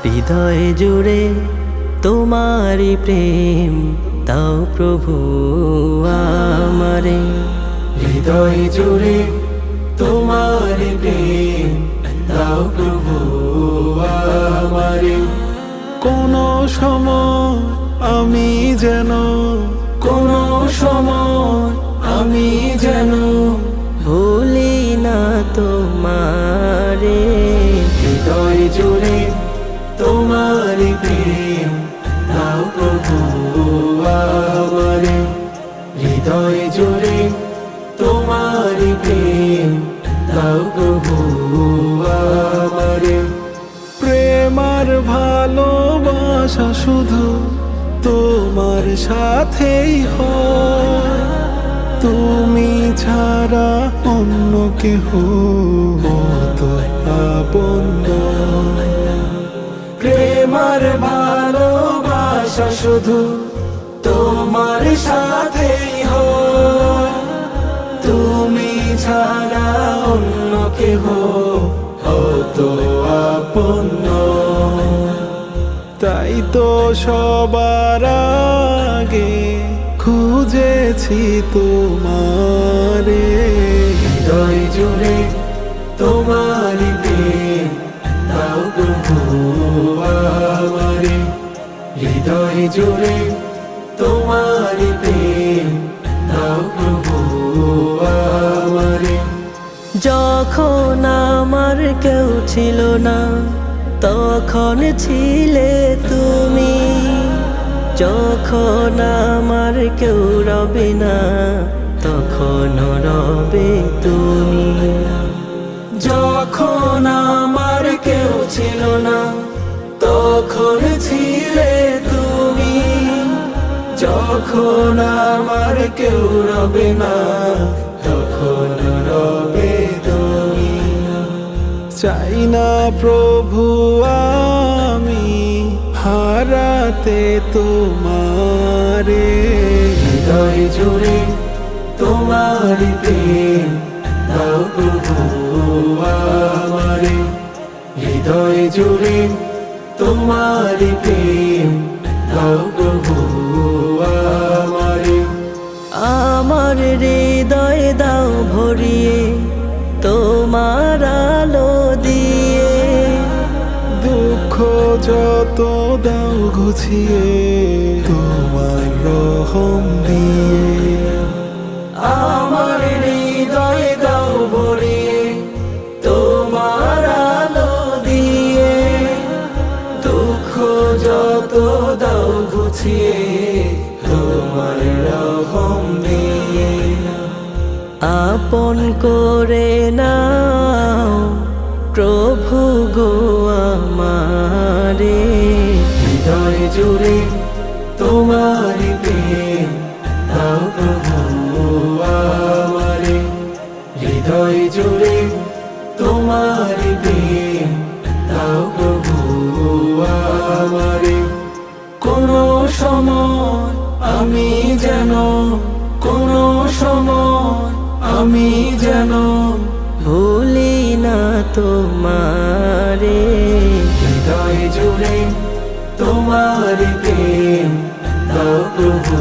হৃদয় জুড়ে তোমারি প্রেম দাও প্রভু আমারে। হৃদয় জুড়ে তোমারি প্রেম দাও প্রভু আমারে। কোনো সময় আমি যেন, কোনো সময় আমি যেন ভুলি না তোমারে। হৃদয় জুড়ে তোমারি প্রেম দাও প্রভু আমারে। হৃদয় জুড়ে তোমারি প্রেম দাও প্রভু আমারে। প্রেমার ভালোবাসা শুধু তোমার সাথেই হয়, তুমি ছাড়া অন্য কেহ তো আপন নয়। প্রেমার ভালোবাসা শুধু তোমার সাথেই হয়, তুমি ছাড়া অন্য কেহ তো আপন নয়। তাই তো সবার আগে খুঁজেছি তোমারে। হৃদয় জুড়ে তোমারি প্রেম দাও প্রভু আমারে। হৃদয় জুড়ে তোমারি প্রেম দাও প্রভু আমারে। যখন আমার কেউ ছিল না তখন ছিলে তুমি, যখন আমার কেউ রবে না তখন রবে তুমি। যখন আমার কেউ ছিল না তখন ছিলে তুমি, যখন আমার কেউ রবে না তখন রবে তুমি। চাই না প্রভু আমি হারাতে তোমারে। হৃদয় জুড়ে তোমারি প্রেম দাও প্রভু আমারে। হৃদয় জুড়ে তোমারি প্রেম দাও প্রভু আমারে। আমার হৃদয় দাও ভরিয়ে তোমার আলো দিয়ে, দুঃখ যত দাও ঘুচিয়ে তোমার রহম দিয়ে। আমার হৃদয় দাও ভরিয়ে তোমার আলো দিয়ে, দুঃখ যত দাও ঘুচিয়ে তোমার রহম দিয়ে। আপন করে নাও প্রভু গো আমারে। হৃদয় জুড়ে তোমারি প্রেম দাও প্রভু আমারে। হৃদয় জুড়ে তোমারি প্রেম দাও প্রভু আমারে। কোনো সময় আমি যেন, কোনো সময় আমি যেন ভুলি না তোমারে। হৃদয় জুড়ে তোমারি প্রেম দাও প্রভু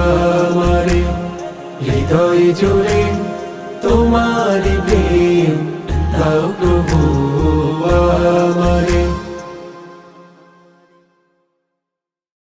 আমারে। হৃদয় জুড়ে তোমারি প্রেম দাও প্রভু